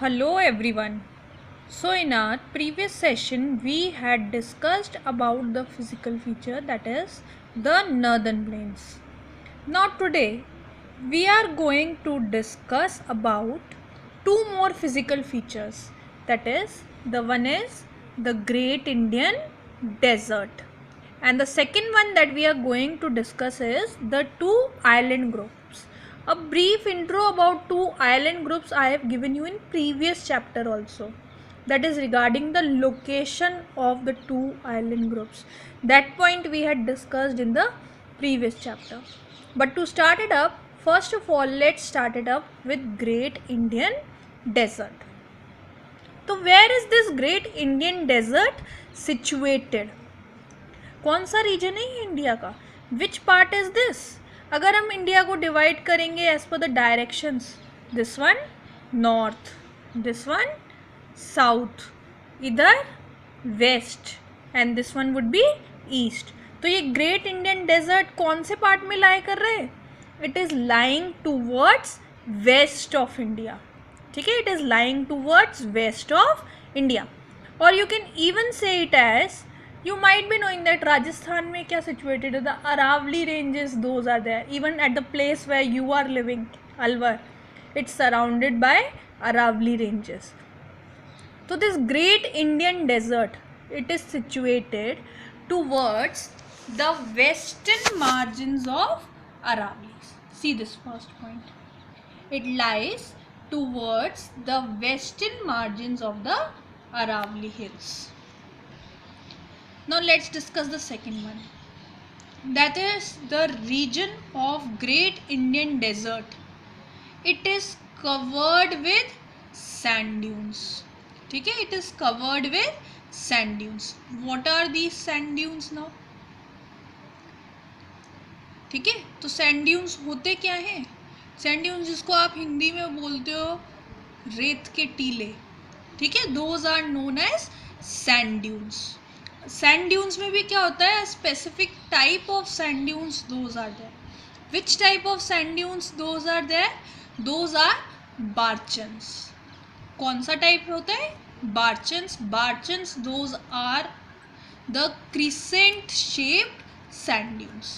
Hello everyone. So in our previous session we had discussed about the physical feature, that is the northern plains. Now today we are going to discuss about two more physical features, that is the one is the Great Indian Desert, and the second one that we are going to discuss is the two island groups. A brief intro about two island groups I have given you in previous chapter also, that is regarding the location of the two island groups. That point we had discussed in the previous chapter. But to start it up, first of all let's start it up with Great Indian Desert. So where is this Great Indian Desert situated? कौन सा reason है ये India का? Which part is this? अगर हम India को divide करेंगे as per the directions, this one north, this one south, इधर west and this one would be east. तो ये ग्रेट इंडियन डेजर्ट कौन से पार्ट में लाई कर रहे हैं? It is lying towards west of India. ठीक है, it is lying towards west of India. और you can even say it as, you might be knowing that Rajasthan में क्या situated है, the Aravalli ranges, those are there. Even at the place where you are living, Alwar, it's surrounded by Aravalli ranges. So this Great Indian Desert, it is situated towards the western margins of Aravallis. See this first point. It lies towards the western margins of the Aravalli Hills. Now let's discuss the second one, that is the region of Great Indian Desert. It is covered with sand dunes. ठीक है, it is covered with sand dunes. What are these sand dunes now? ठीक है, तो sand dunes होते क्या हैं? Sand dunes जिसको आप हिंदी में बोलते हो रेत के टीले, ठीक है, those are known as sand dunes. Sand dunes में भी क्या होता है? Specific type of sand dunes those are there. Which type of sand dunes those are there? Those are barchans. कौन सा टाइप होता है? Barchans. Barchans those are the crescent shaped sand dunes.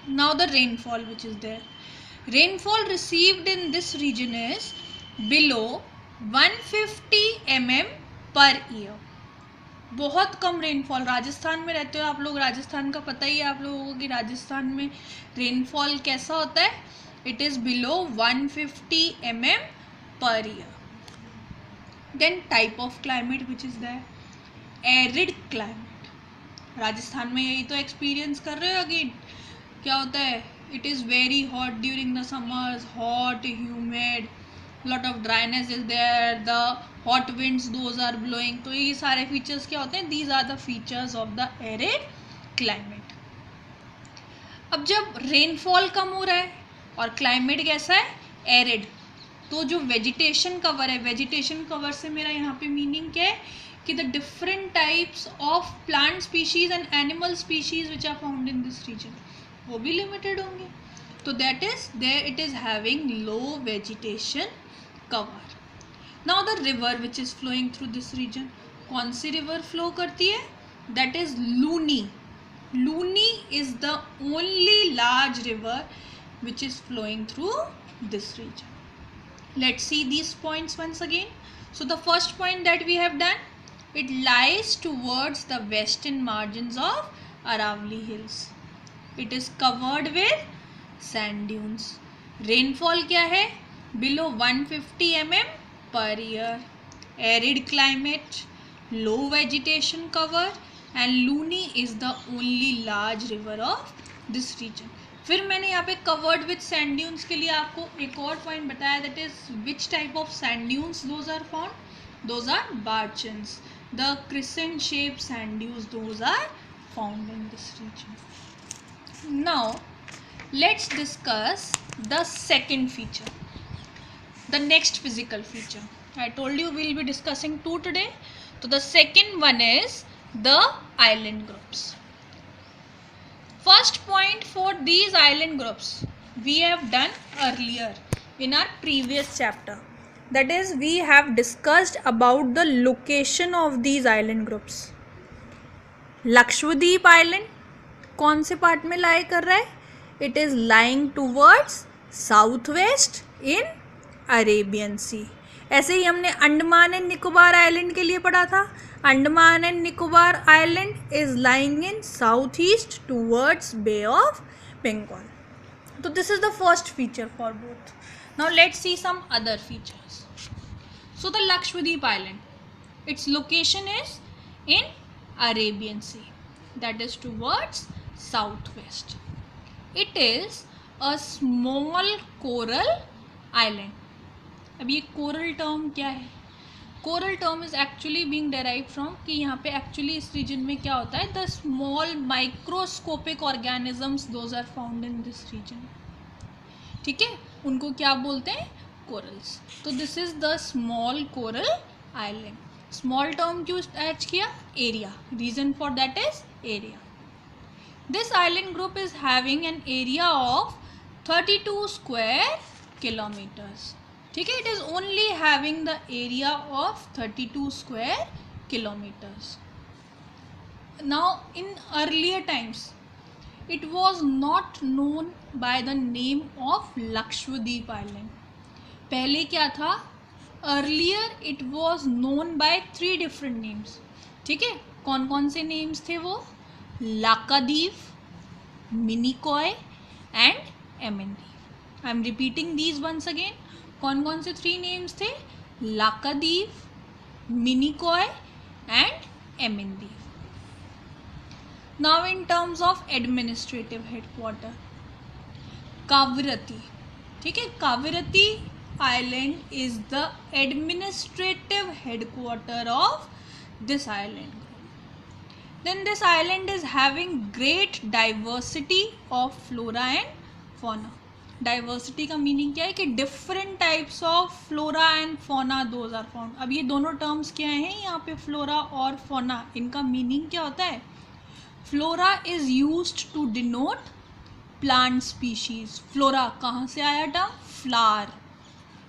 Now the rainfall which is there. Rainfall received in this region is below 150 mm per year. बहुत कम rainfall. Rajasthan में रहते हो आप लोग, राजस्थान का पता ही है आप लोगों को कि राजस्थान में रेनफॉल कैसा होता है. It is below 150 mm per year. Then type of climate which is that, arid climate. Rajasthan में यही तो एक्सपीरियंस कर रहे हो अगेन. क्या होता है? It is very hot during the summers, hot, humid, lot of dryness is there, the hot winds those are blowing. तो ये सारे features क्या होते हैं? These are the features of the arid climate. अब जब rainfall कम हो रहा है और climate कैसा है? arid, तो जो vegetation cover है, vegetation cover से मेरा यहाँ पे meaning क्या है कि the different types of plant species and animal species which are found in this region वो भी limited होंगे. तो that is there, it is having low vegetation cover. Now the river which is flowing through this region, कौन सी river flow करती है? That is Luni. Luni is the only large river which is flowing through this region. Let's see these points once again. So the first point that we have done, it lies towards the western margins of Aravalli Hills. It is covered with sand dunes. Rainfall क्या है? Below 150 mm per year. Arid climate, low vegetation cover, and Luni is the only large river of this region. फिर मैंने यहाँ पे covered with sand dunes के लिए आपको एक और point बताया, that is which type of sand dunes those are found? Those are barchans. The crescent shaped sand dunes, those are found in this region. Now let's discuss the second feature, the next physical feature. I told you we'll be discussing two today. So the second one is the island groups. First point for these island groups we have done earlier in our previous chapter. that is we have discussed about the location of these island groups. Lakshadweep island कौन से part में lie कर रहा है? It is lying towards south west in Arabian Sea. ऐसे ही हमने Andaman and Nicobar island के लिए पढ़ा था. Andaman and Nicobar island is lying in south east towards Bay of Bengal. So this is the first feature for both. Now let's see some other features. So the Lakshadweep Island, its location is in Arabian Sea, that is towards southwest. It is a small coral island. अब ये coral term क्या है? Coral term is actually being derive from कि यहाँ पे actually इस reason में क्या होता है, the small microscopic organisms those are found in this region. ठीक है, उनको क्या बोलते हैं? कोरल्स. तो this is the small coral island. Small term क्यों अटैच किया? Area. Reason for that is area. This island group is having an area of 32 square kilometres. ठीक है, it is only having the area of 32 square kilometres. Now in earlier times it was not known by the name of Lakshadweep Island. पहले क्या था? Earlier it was known by 3 different names. ठीक है, कौन कौन से names थे वो? लाकादीप, Minicoy and एमेंदीप. I am repeating these once again. कौन कौन से 3 names थे? लाकादीप, Minicoy and एमेंदीप. Now in terms of administrative headquarter, Kavirati. ठीक है, Kavirati Island is the administrative headquarter of this island. Then this island is having great diversity of flora and fauna. Diversity का meaning क्या है कि different types of flora and fauna those are found. अब ये दोनों terms क्या हैं यहाँ पे, flora और fauna, इनका meaning क्या होता है? Flora is used to denote plant species. Flora कहाँ से आया term? Flower.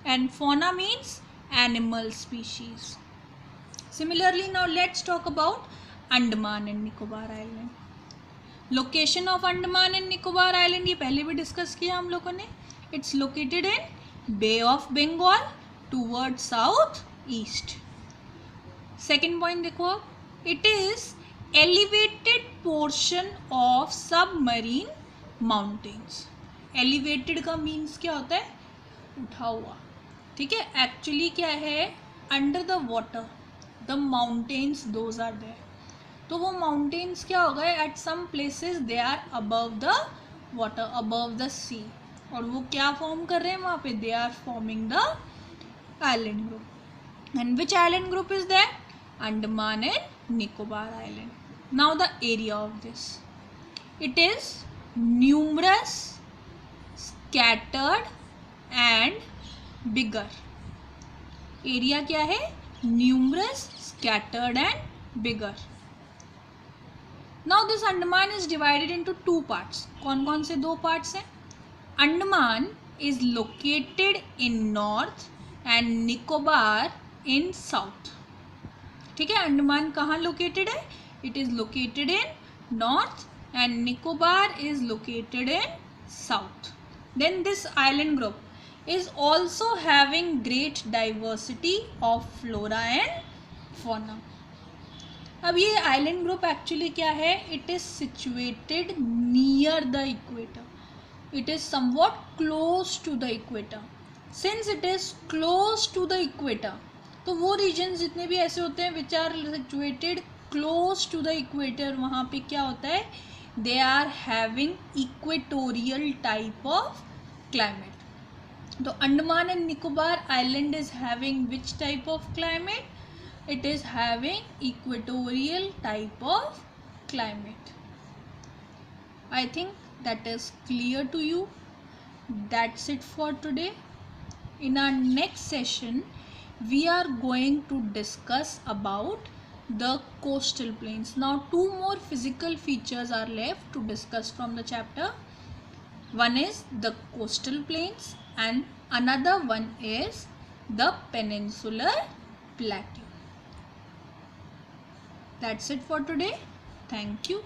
And fauna means animal species. Similarly now let's talk about Andaman and Nicobar island. Location of Andaman and Nicobar island ये पहले भी डिस्कस किया हम लोगों ने. It's located in Bay of Bengal toward south east. Second point देखो, it is elevated portion of submarine mountains. Elevated का means क्या होता है? उठा हुआ. ठीक है, एक्चुअली क्या है? Under the water the mountains those are there. तो वो माउंटेन्स क्या हो गए? At some places they are above the water, above the sea. और वो क्या फॉर्म कर रहे हैं वहाँ पे? They are forming the island group. And which island group is there? Andaman and Nicobar island. Now the area of this, it is numerous, scattered and bigger. Area क्या है? Numerous, scattered and bigger. Now this Andaman is divided into 2 parts. कौन कौन से 2 parts हैं? Andaman is located in north and Nicobar in south. ठीक है, अंडमान कहाँ located है? It is located in north and Nicobar is located in south. Then this island group is also having great diversity of flora and fauna. अब ये island group actually क्या है? It is situated near the equator. It is somewhat close to the equator. Since it is close to the equator, तो वो regions जितने भी ऐसे होते हैं which are situated close to the equator, वहाँ पे क्या होता है? They are having equatorial type of climate. तो Andaman and Nicobar island is having which type of climate? It is having equatorial type of climate. I think that is clear to you. That's it for today. In our next session we are going to discuss about the coastal plains. Now 2 more physical features are left to discuss from the chapter. One is the coastal plains and another one is the peninsular plateau. That's it for today. Thank you.